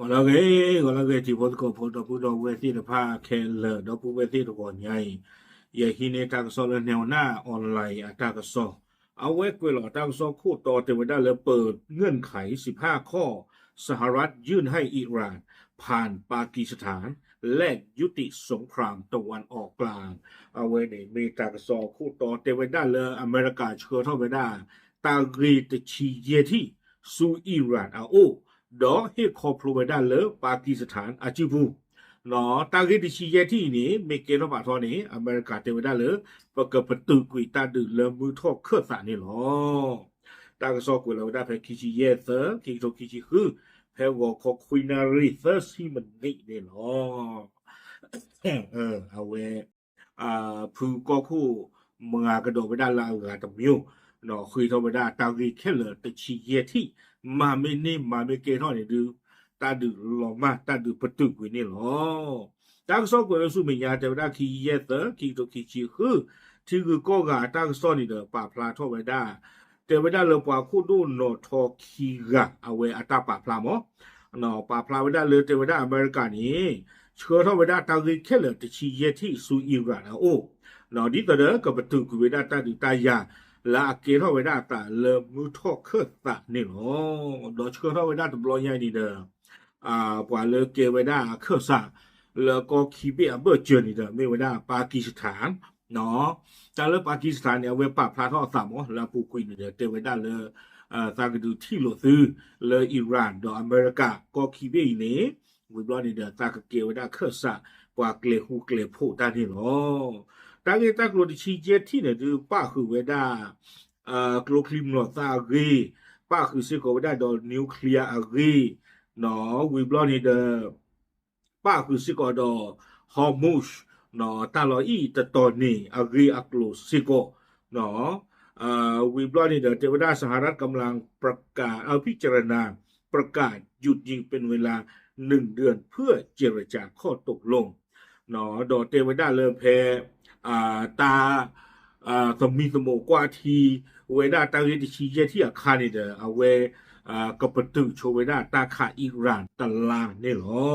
Olage ti pot ko pot pu do we ti de pha khe le do pu we ti do ko nyai ye hi ne ta so le ne naออนไลน์อะตากซอเอาเวกเวลาตากซอคู่ต่อเทวดาเลยเปิดเงื่อนไข15ข้อสหรัฐยื่นให้อิหร่านผ่านปากีสถานและยุติสงครามตะวันออกกลางเอาเวนี่มีตากซอคู่ต่อเทวดาเลยอเมริกาเชื้อเท่าเวดาตากีตชีเยที่สู่อิหร่านเอาดอเฮคอพลูเวดาเลปากีสถานอาจิบูเนาะตากิดิชิเยที่นี่เมเกโนบาทอนี่อเมริกาเทวดาเลปะกะปะตุกุยตาดึเลมือทอกเครือสะนี่หรอตากะซอกุยเลวดาเพคิชิเยเซคิโตคิชิคือเพวอคอคุยนาริเซซิมันนี่หรอเอาเวพูก็คู่มงากระโดเวดาลากะตะมิวเนาะคุยทอเวดาตากิเคเลตชิเยที่มาเมนี่มาเมเกทอนี่ดูตาดูลอมาตาดูปตุกุนี่หรอตากซอกวยสุมิญาเทวดาคีเยเตคีโตคีชิคือที่คือก็กาตากซอนี่เดปาพลาทอเวดาเทวดาเลปาคูดูโนทอคีกะอเวอตาปาพลามอเนาะปาพลาเวดาเลเทวดาอเมริกานี่เชื้อทอเวดาตากิเคเลตชิเยที่สุอิรานเนาะดิตะเดกับปตุกุเวดาตาดูตายาลาเกทอเวดาตาเลมือทอกเครือตะนี่หรอดอเชื้อทอเวดาตบลอใหญ่นี่เด้ปว่าเลเกเวดาเครือสะแล้วก็คีเบเบอร์เจอนี่เด้เมเวดาปากีสถานเนาะตาเลปากีสถานเนี่ยเวปาพลาทอ3ลาปูกุยนี่เด้เตเวดาเลตากดูที่โลซื้อเลอิหร่านดออเมริกาก็คีเบนี่วิบลอนี่เด้ตากเกเวดาเครือสะปว่าเกลฮูเกลโพตานี่หรอตาเกตากโลดิชีเจที่เนี่ยดูป้าคือเวดากโลคลิมโนตากีป้าคือซิโกเวดาดอนิวเคลียร์อากีเนาะวิบลอนี่เดป้าคือซิโกดอฮอร์มุชเนาะตาลออีตะตอนนี้อากีอักโลซิโกเนาะวิบลอนี่เดเทวดาสหรัฐกำลังประกาศพิจารณาประกาศหยุดยิงเป็นเวลา1เดือนเพื่อเจรจาข้อตกลงเนาะดอเทวดาเลแพตาสมีสโมกว่าทีเวดาตาเรติชีเยที่อาคานี่เดเอาเวกับปตุโชเวดาตาคาอิหร่านตะลานี่หรอ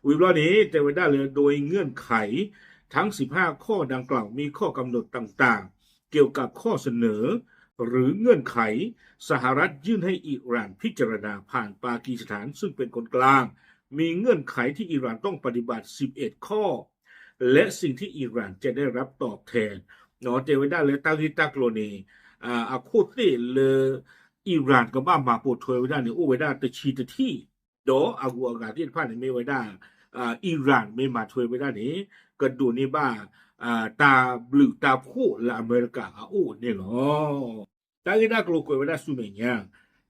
วิบลอนี้เทวดาเลยโดยเงื่อนไขทั้ง15ข้อดังกล่าวมีข้อกำหนดต่างๆเกี่ยวกับข้อเสนอหรือเงื่อนไขสหรัฐยื่นให้อิหร่านพิจารณาผ่านปากีสถานซึ่งเป็นคนกลางมีเงื่อนไขที่อิหร่านต้องปฏิบัติ11ข้อและสิ่งที่อิหร่านจะได้รับตอบแทนเนาะเทวดาเลยตากิตากโลนีอาโคเตเลอิหร่านก็บ้ามาโปทวยเวดานี่โอเวดาตะชีตะที่ดออากูอากาที่ผ่านเมเวดาอิหร่านเมมาทวยเวดานี่ก็ดูนี่บ้าตาบลึตาโคละอเมริกาโอ้นี่หรอตากิตากโลกวยเวดาสุเมญา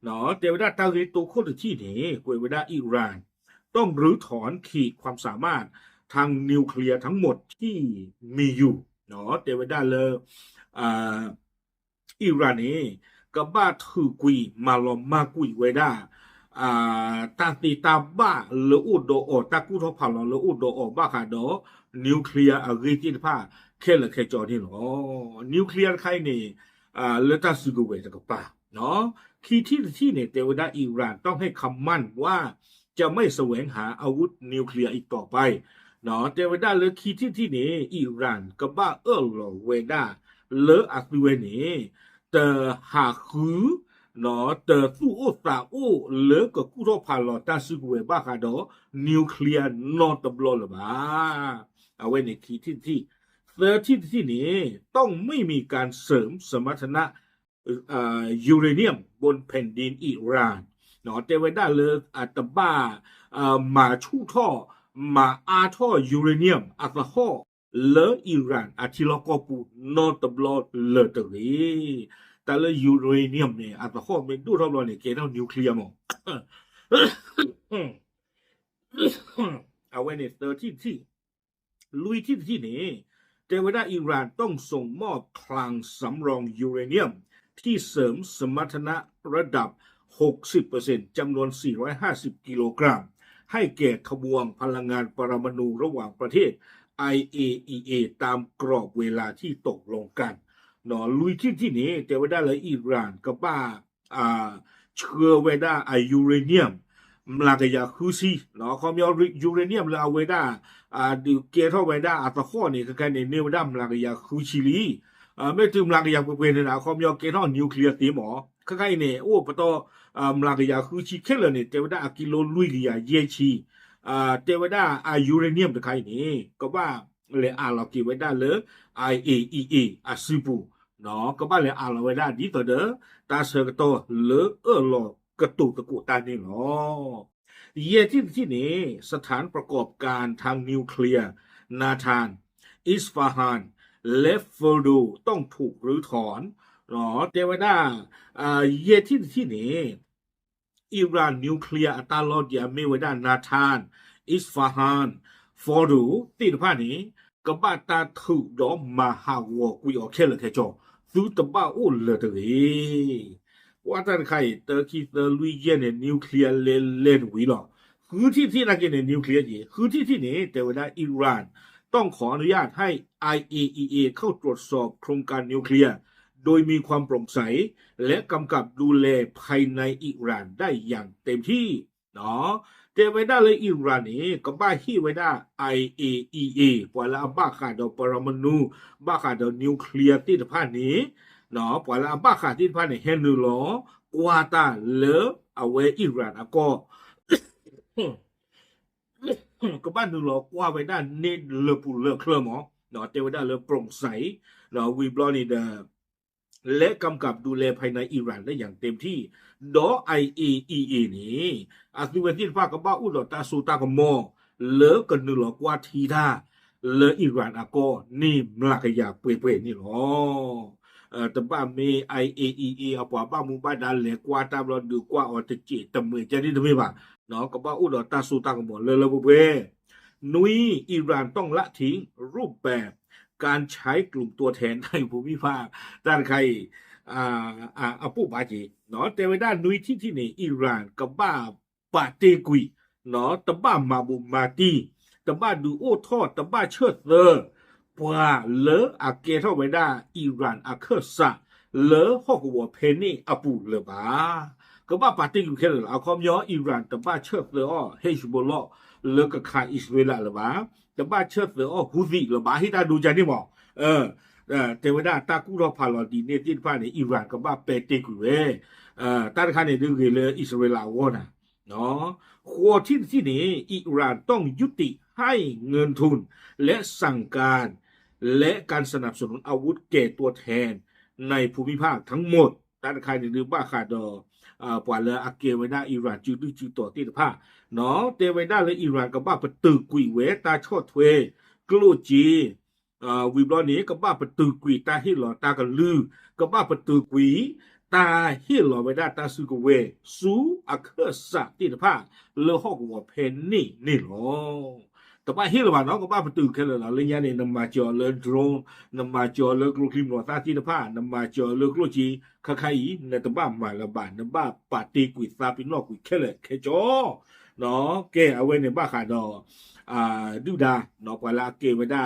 เนาะเทวดาตากิโตโคตะที่นี่กวยเวดาอิหร่านต้องรื้อถอนขีดความสามารถทางนิวเคลียร์ทั้งหมดที่มีอยู่เนาะเทวดาเลอิหร่านนี่ก็บ้าถือกุยมาลอมมากุยเวดาตาติตาบ้าเลอุดโดอตากุทอพาลอเลอุดโดอบ้าค่ะดอนิวเคลียร์รีติพาเคลเคจอนี่หรอนิวเคลียร์ใครนี่เลตาสุกเวตก็ป่าเนาะคีที่เนี่ยเทวดาอิหร่านต้องให้คำมั่นว่าจะไม่แสวงหาอาวุธนิวเคลียร์อีกต่อไปเนาะเทวดาเลคีที่นี่อิหร่านก็บ้าลอเวดาเลอักเวนี่แต่หาคือเนาะแต่สู้โอตาโอเลก็กุทอพาลอตาสุกเวบ้าค่ะดอนิวเคลียร์นอตบลอละบ้าเอาไว้ในคีที่ที่นี่ต้องไม่มีการเสริมสมรรถนะยูเรเนียมบนแผ่นดินอิหร่านเนาะเทวดาเลอัตบ้ามาชู่ท่อมาอาท่อยูเรเนียมอัตท่อเลอิหร่านอาทิลอกอปูนอตบลอเลตรีแต่เลยูเรเนียมเนี่ยอัตท่อเป็นดูทบลอเนี่ยเกเท่านิวเคลียร์มั้งเอาไว้ในที่ลุยที่นี่เทวดาอิหร่านต้องส่งมอบคลังสำรองยูเรเนียมที่เสริมสมรรถนะระดับ 60% จำนวน450กิโลกรัมให้แก่ขบวนพลังงานปรมาณูระหว่างประเทศ IAEA ตามกรอบเวลาที่ตกลงกันเนาะลุยที่นี่เทวดาและอิหร่านก็บ้าเชื้อเวดายูเรเนียม มลากยาคูซีเนาะเขามียูเรเนียมและเอาไว้ได้ดูเกทไว้ได้ตะข้อนี่คือกันในเนวดามลากยาคูชิลีไม่ถึงมลากยาเปิ้นๆนะเขามีเกทนิวเคลียร์ติหมอคือกันนี่โอ้ปตมลากยาคูชิเคลนี่เตวดากิโลลุยยาเยชีเตวดายูเรเนียมตะไคนี่ก็ว่าle ala ki weda le IAEA asipu no ka ba le ala weda di to de ta se to le lo ka tuตะกุตานี่เนาะเยที่นี่สถานประกอบการทางนิวเคลียร์นาธานอิสฟาฮานและฟอร์โดต้องถูกรื้อถอนเนาะแต่ว่าเยที่นี่อิหร่านนิวเคลียร์อัตลอดยาเมวดานาธานอิสฟาฮานฟอร์โดติดผ้านี้กบาตาถูดอมาหาวกุยออเคลแค่จอซูตบาโอเลตเรว่าท่านใครเตอคีเตอลุยเยนนิวเคลียร์เล่นวิลอคือที่นักเนนิวเคลียร์นี่คือที่นี่แต่ว่าอิหร่านต้องขออนุญาตให้ IAEA เข้าตรวจสอบโครงการนิวเคลียร์โดยมีความโปร่งใสและกำกับดูแลภายในอิหร่านได้อย่างเต็มที่เนาะแต่ไว้ได้เลยอิหร่านนี่ก็บ้าฮีไว้ได้ IAEA ปล่อยละบ้าขาดปรมาณูบ้าขาดนิวเคลียร์ที่สะพานนี้เนาะปล่อยละบ้าขาที่สะพานนี่เฮนนูลอกวาตาเลเอาไว้อิหร่านก็ก็บ้านนูลอกว่าไว้ได้เนเลปูเลเคลมอเนาะแต่ไว้ได้เลยโปร่งใสเนาะวีบลอนี่และกำกับดูแลภายในอิหร่านได้อย่างเต็มที่ดอ IAEA นี่อาซิเวนที่ภาคกบ้าอุดตาสูตากมอเลกันนึลกว่าทีดาเลอิหร่านก็นี่มลากยาเปๆนี่หรอตบ้าเม IAEA อปบ้ามุบาดาเลกว่าตามรดูกว่าอตจิตเมจะนี่ตะมีบ่าเนาะกบ้าอุดตาสูตากมอเลบุเปนุยอิหร่านต้องละทิ้งรูปแบบการใช้กลุ่มตัวแทนในภูมิภาคด้านใครผู้บาจีเนาะแต่ว่าด้านนุยที่นี่อิหร่านกับบ้าปาเตกุยเนาะตะบ้ามาบุมาตีตะบ้าดูโอทอดตะบ้าเชิดเตอปว่าเลอาเกเท่าไว้ได้อิหร่านอาเคซะเลฮอกวเพนี่อปูเลบาก็บ้าปาเตกุยแค่เลยเอาความย่ออิหร่านตะบ้าเชิดเตอเฮชบอลเลก็คาอิสราเอลละบาตะบ้าเชิดเตอฮุซีละบาให้ตาดูใจนี่หมอแต่ว่าตากูรอพาลอดีเนี่ยที่ผ่านในอิหร่านก็บ้าเปเตกุเวตาคันเนี่ยดูเลยอิสราเอลวนะเนาะข้อที่นี่อิหร่านต้องยุติให้เงินทุนและสั่งการและการสนับสนุนอาวุธแก่ตัวแทนในภูมิภาคทั้งหมดตาคันเนี่ยดูบ้าขาดปว่าเลยอาเกไว้ได้อิหร่านจืดต่อที่ภาคเนาะแต่ไว้ได้เลยอิหร่านก็บ้าประตึกกุยเวตาชอดเทวกลูจีวิบลอนี้ก็บ้าประตูกุยตาฮิลอตากันลือก็บ้าประตูกุยตาฮิลอไว้ได้ตาสุกเวสูอักเคสะติดภาเลฮอกว่าเพนนี่หรอแต่บ้าฮิลว่าเนาะก็บ้าประตูแค่ละเลยเนี่ยนำมาจอเลโดรนนำมาจอเลกลูคลิมโนตาติดภานำมาจอเลกลูจีคคายในตะบ้ามาละบานนบ้าปาติกุยซาปินอกกุยแค่จอเนาะแกเอาไว้ในบ้าขาดดูดาเนาะปว่าละเกไว้ได้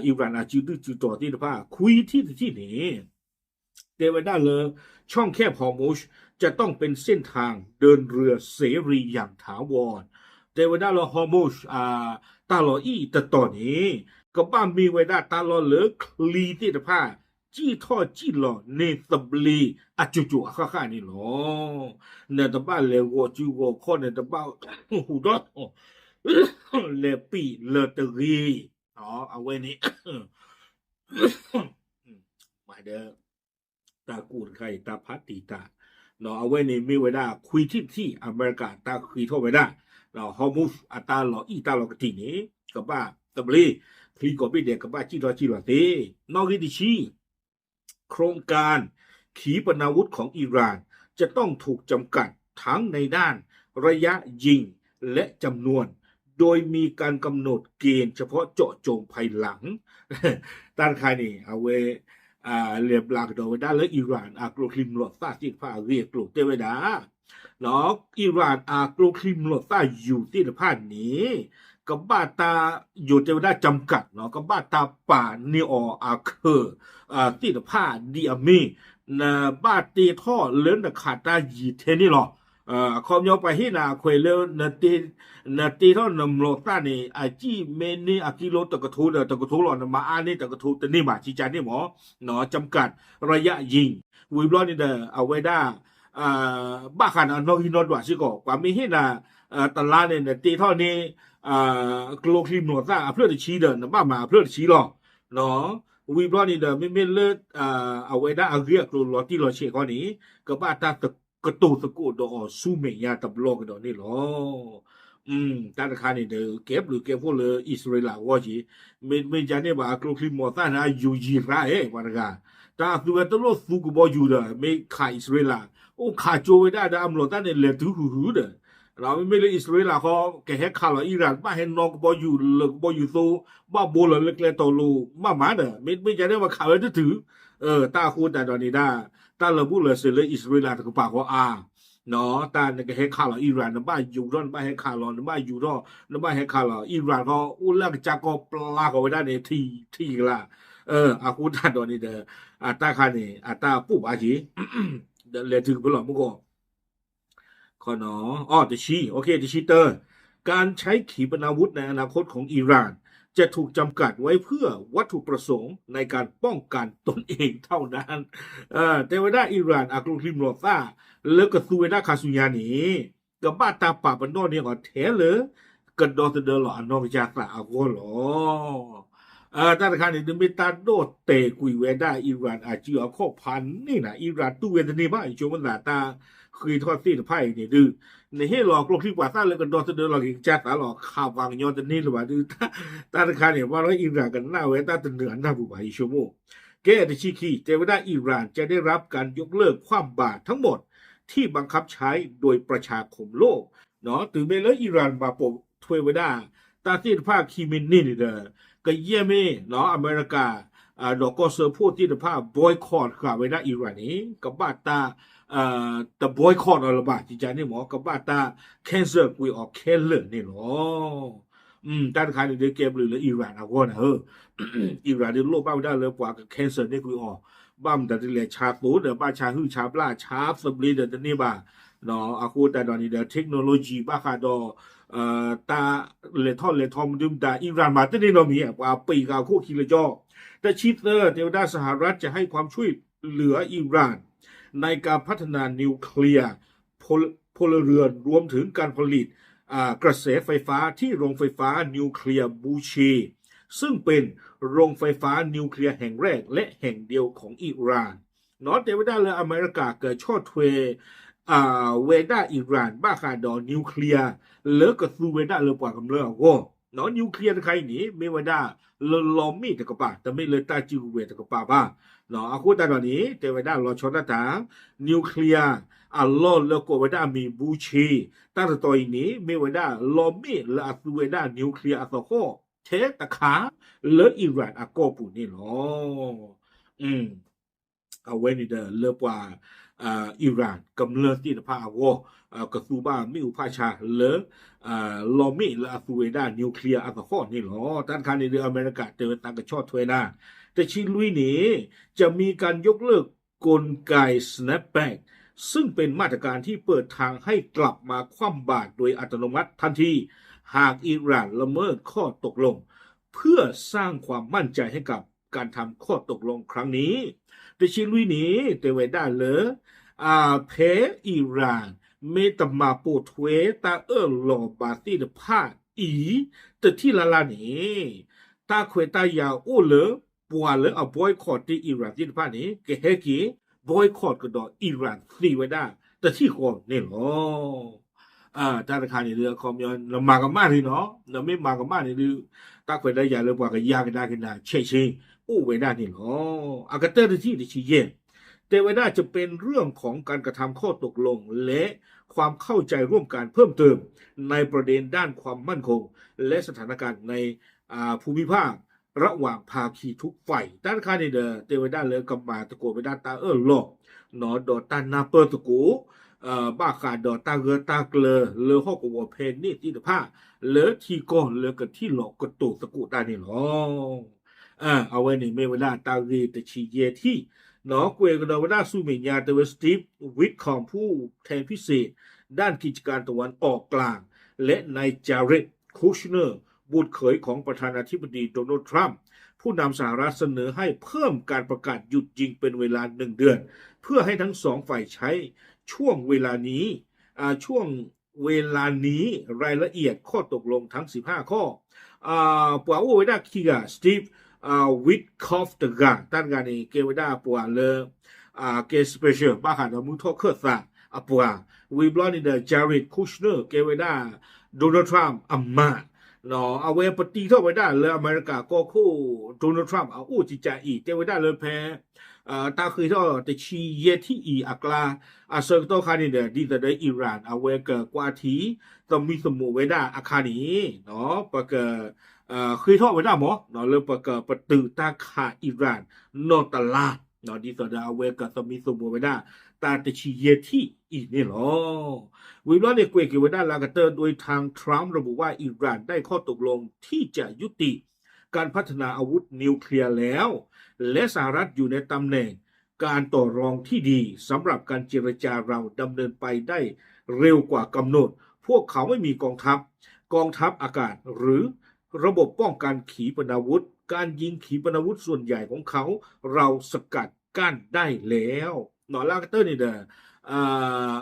อิหร่านจืดต่อที่ภาคคุยที่นี่แต่ว่าได้เลยช่องแคบฮอร์มุชจะต้องเป็นเส้นทางเดินเรือเสรีอย่างถาวรแต่ว่าได้เลยฮอร์มุชตลออีตตอนนี้ก็บ้ามีไว้ได้ตลอเลยคลีที่ภาคจี้ท่อจี้หลอเนตบลีจู่ๆค่าๆนี่หรอเนตบ้าเลวจูวข้อเนตบ้าหูดอเลปีเลตรีเอาไว้นี่มาเด้อตากูดไข่ตาพัดตีตาเนาะเอาไว้นี่มีไว้ได้คุยที่อเมริกาตาคุยทั่วไว้ได้เนาะฮอมุสอัตาลออีตาลอกตินี่ก็บ้าตบลีคลีก็ไปเด็กก็บ้าจี้รอเตนอกดิชีโครงการขีปนาวุธของอิหร่านจะต้องถูกจำกัดทั้งในด้านระยะยิงและจำนวนโดยมีการกำหนดเกณฑ์เฉพาะเจาะจงภายหลังด้านใครนี่เอาไว้เรียบหลักโดยด้านและอิหร่านกลูคลิมลอซ่าที่ภาเรียกกลูเตเวดาเนาะอิหร่านกลูคลิมลอซ่าอยู่ที่ภาคนี้กับบ้าตาอยู่เตเวดาจำกัดเนาะกับบ้าตาป่าเนอเคที่ภาคดิอามีบ้าตีท่อเลินขาดตายีเทนี่หรอ คอมยอไปให้นาควยเลนตีเท่านำโลตานี่อาจีเมนี่อากิโลตะกะทูตะกะทูหลอนมาอานี่ตะกะทูตะนี่มาจิจานี่หมอเนาะจำกัดระยะยิงวิบลอนี่เอาไว้ได้บ้าคันอนอฮินอดว่าสิก็กว่ามีให้นาตะลาเนี่ยตีเท่านี้กโลคลิมโนตาเพื่อจะชี้นะบ้ามาเพื่อชี้หรอเนาะวิบลอนี่ไม่เลิศเอาไว้ได้เอาเรียกลอที่รอเชข้อนี้ก็บ้าตากระตูตะกูดอซูเมยาตับโลกดอนี่หรอตาคานี่เก็บหรือเก็บพวกเลยอิสราเอลว่าจีไม่จานี่ว่ากโลคลิมโนตานะอยู่จีราว่ากะตาตัวตโลสุกบ่อยู่ไม่ขายอิสราเอลโอ้ขาโจไว้ได้อำโลตาเนี่ยเลตุหูเราไม่เลยอิสราเอลเขาแกให้ข่าวอิหร่านบ้าให้นอกบ่อยู่เลิกบ่อยู่โซบ้าโบลเล็กๆตอลูมาไม่จะได้ว่าข่าวได้ถือตาคูแต่ตอนนี้ได้ตาระบุเลยเสเลยอิสราเอลตะกปากว่าเนาะตาเนี่ยแกให้ข่าวอิหร่านบ้าอยู่รอนบ้าให้ข่าวบ้าอยู่รอบ้าให้ข่าวอิหร่านเขาอุลักจักก็ปลาก็ไว้ได้ในที่ละอาคูตาตอนนี้ตาคานี่ตาปุ๊บอาจีเลยถึงบ่หลอมก็ขอหนอจะชี้โอเคจะชี้เตอร์การใช้ขีปนาวุธในอนาคตของอิหร่านจะถูกจำกัดไว้เพื่อวัตถุประสงค์ในการป้องกันตนเองเท่านั้นแต่ว่าได้อิหร่านอากรุคลิมโรซาแล้วก็ซูเวดาคาซุญานี่ก็บ้าตาป่าปนอเนี่ยก็แท้เลยก็ดอตเดอหลอนอกจากละอาโกหรอตาคานี่มิตาโดเตกุยเวดาอิหร่านอาจิอข้อพันนี่นะอิหร่านตู้เวดนี่บ้าอีโจมันลาตาคือทอดตีไพ่นี่ดื้อในเฮหลอกลกที่กว่าซ่าเลยก็ดอตเดอหลอกอีกจัดตาหลอกข่าววางยอดนี่หรือว่าดื้อตาคานี่ว่าแล้วอิหร่านกันหน้าเวตาตเหนือหน้าผู้บ่ายชั่วโมงแกจะชี้ขี้แต่ว่าอิหร่านจะได้รับการยกเลิกความบาปทั้งหมดที่บังคับใช้โดยประชาคมโลกเนาะถึงแม้แล้วอิหร่านมาปกถวยไว้ได้ตาที่ภาคคิมินนี่ก็เยี่ยมเนาะอเมริกาดอกก็เซอร์พูดที่ภาพบอยคอตค่ะไว้ได้อิหร่านนี้กับบาตาthe boycott อะไรบ้าจิจานี่หมอกับบาตา cancel กุยออก cancel นี่หรอตาคานี่เก็บหรืออิหร่านเอาก่อนอิหร่านนี่โลกบ้าได้เลยกว่ากับ cancel นี่กุยออกบ้ามแต่เลยชาตูบ้าชาหื้อชาปลาชาสบลีนี่บ้าเนาะอากูแต่ตอนนี้เทคโนโลยีบ้าค่ะดอตาเลทอมดึมดาอิหร่านมาตนี่เนาะมีว่าปีกาคู่คิลจอแต่ชิปเทวดาสหรัฐจะให้ความช่วยเหลืออิหร่านในการพัฒนานิวเคลียร์พลเรือนรวมถึงการผลิตกระแสไฟฟ้าที่โรงไฟฟ้านิวเคลียร์บูชีซึ่งเป็นโรงไฟฟ้านิวเคลียร์แห่งแรกและแห่งเดียวของอิหร่านนอตเทวดาและอเมริกาเกิดชอดเทเวดาอิหร่านบ้าคาดอนิวเคลียร์เลิกกับซูเวดาเลปว่ากำเรือก็เนาะนิวเคลียร์ใครนี่ไม่ว่าได้ลอมมีตะกปาแต่ไม่เลยตาจิวเวตะกปาบ้าเนาะอากูตาตอนนี้เทวดารอชอตานิวเคลียร์อัลลอฮ์แล้วก็เวดามีบูชีตั้งแต่ตอนนี้ไม่ว่าได้ลอมมีและซูเวดานิวเคลียร์อัสโคเทตะขาเลอิหร่านอากอปูนี่หรอเอาไว้นี่เลปว่าอิหร่านกำเนิดที่ภาคกสูบ้ามิอุภาชาเลลอมิและซูเวดานิวเคลียร์อัสโคนี่หรอท่านคาในอเมริกาเตวตังก็ชอดถวยนะแต่ชิลุยนี้จะมีการยกเลิกกลไก snapback ซึ่งเป็นมาตรการที่เปิดทางให้กลับมาคว่ำบาตรโดยอัตโนมัติทันทีหากอิหร่านละเมิดข้อตกลงเพื่อสร้างความมั่นใจให้กับการทำข้อตกลงครั้งนี้แต่ชิลุยนี้เตเวดาเลยเพอิหร่านเมตมาโปทเวตาลอบาติดภาแต่ที่ละนี้ตาเควตายาโอเลปัวเลยเอาบอยคอตที่อิหร่านที่ภานี้เกเฮกีบอยคอตก็ดออิหร่านซีไว้ได้แต่ที่ก่อนนี่หรอตาคานี่เรือคอมยอนละมากันมานี่เนาะละไม่มากันมานี่ดูตาเควตายาเลยปัวก็ยากันได้กันได้เช่ๆโอ้ไว้ได้นี่หรออากาเตอร์ที่ชี้เย่แต่ว่าน่าจะเป็นเรื่องของการกระทำข้อตกลงและความเข้าใจร่วมกันเพิ่มเติมในประเด็นด้านความมั่นคงและสถานการณ์ในภูมิภาคระหว่างภาคีทุกฝ่ายด้านคานี่เตวดาเลยกำมาตะโกไปด้านตาลอกนอดอตานาเปตะโกบ้าขาดอตาเกตาเกลเลฮอกวเพนนี่ที่ตะผ้าเลที่ก้อนเลกที่หลอกกระตุตะกุได้นี่หรอเอาไว้นี่ไม่เวลาตาเรตะชีเยที่เนาะกวยกระดาวดาสุเมญาเตวสตีฟวิทของผู้แทนพิเศษ ด้านกิจการตะวันออกกลางและนายจาเร็ดคูชเนอร์บุตรเขยของประธานาธิบดีโดนัลด์ทรัมป์ผู้นำสหรัฐเสนอให้เพิ่มการประกาศหยุดยิงเป็นเวลา1 เดือนเพื่อให้ทั้งสองฝ่ายใช้ช่วงเวลานี้รายละเอียดข้อตกลงทั้ง15ข้อปัวโอเวดาคิกาสตีฟวิทคอฟตกาตันกานี่เกวดาปัวเลเกสเปเชียลบ้าหาดมุทอเคอซาปัววีบลอนี่เดอจาริดคูชเนอร์เกวดาโดนัลด์ทรัมป์อัมมาเอาเวปฏิทอไว้ได้เลยอเมริกาก็คู่โดนัลด์ทรัมป์เอาอู้จิจาอีเตไว้ได้เลยแพ้ตาคือทอตะชีเยที่อีอักลาเซอร์โตคานี่เดดีแต่ได้อิหร่านเอาเวกกว่าทีต้องมีสมุไว้ได้อาคานี้เนาะปะกคือทอไว้ได้หมอเนาะเลยปะกปะตือตาคาอิหร่านนอตลาเนาะดีแต่ได้เอาเวกต้องมีสมุไว้ได้ตาตะชีเยที่อีนี่หรอวิลาเนี่ยเกวกไว้ได้ลากาเตอร์โดยทางทรัมป์ระบุว่าอิหร่านได้ข้อตกลงที่จะยุติการพัฒนาอาวุธนิวเคลียร์แล้วและสหรัฐอยู่ในตำแหน่งการต่อรองที่ดีสำหรับการเจรจาเราดำเนินไปได้เร็วกว่ากำหนดพวกเขาไม่มีกองทัพอากาศหรือระบบป้องกันขีปนาวุธการยิงขีปนาวุธส่วนใหญ่ของเขาเราสกัดกั้นได้แล้วนอลากเตอร์นี่เด้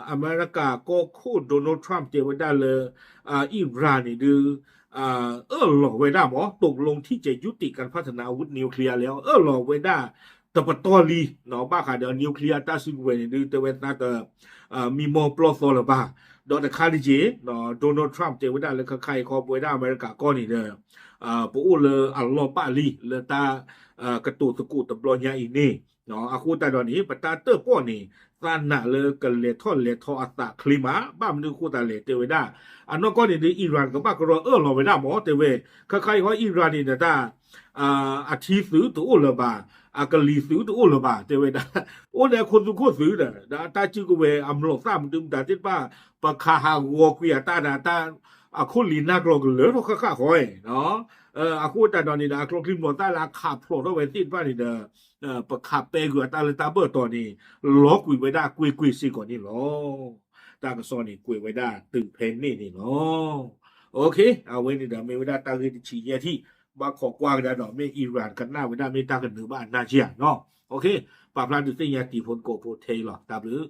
อเมริกาก็คู่โดนัลด์ทรัมป์เจอไว้ได้เลยอิหร่านนี่ดือหลอกไว้ได้หมอตกลงที่จะยุติการพัฒนาอาวุธนิวเคลียร์แล้วหลอกไว้ได้ตะปะตอลีเนาะบ้าค่ะเดี๋ยวนิวเคลียร์ตาซิเวนี่ดือแต่เวตาตมีมอปลอซอลบ้าดอตะคาลิเจเนาะโดนัลด์ทรัมป์เจอไว้ได้แล้วใครขอไว้ได้อเมริกาก็นี่เด้อปูเลอัลลอปาลีเลตากระตูสกุตะบลอญาอีนี่เนาะอาคูตาดอนี้ปะตาเตอร์ป้อนี่ตานะเลกันเลทอนเลทออัตะคลิมาบ้ามนึคูตาเลเตเวดาอันนก็นี่อิหร่านก็บ้ากรอลอเวดาหมอเตเวใครๆว่าอิหร่านนี่ตาอาทิซื้อตัวละบากะลีซื้อตัวละบาเตเวดาโอเนี่ยคนสุโคซื้อน่ะตาจิกเวอัมโลซามดึมตาติปาปะคาฮาวัวกุยตาตาคนลีนากรอกเหลือทค่าๆคอยเนาะอาคูตาดอนนี่นะกรอกลิมตาลาคาโพรเวติปานี่ปะคาเปกัวตาเลตาเบอร์ตอนนี้ล็อกกุยไว้ได้กุยสิก่อนนี่หรอตากะซอนี่กุยไว้ได้ตึงเพนนี่เนาะโอเคเอาไว้นี่เด้อเมไว้ได้ตาคือฉีเยที่บาขอกว้างได้ดอกเมอิหร่านกันหน้าไว้ได้เมตากันเหนือบ้านนาเจียเนาะโอเคปราบลานดุสิยาติพลโกโพเทลตาบลือ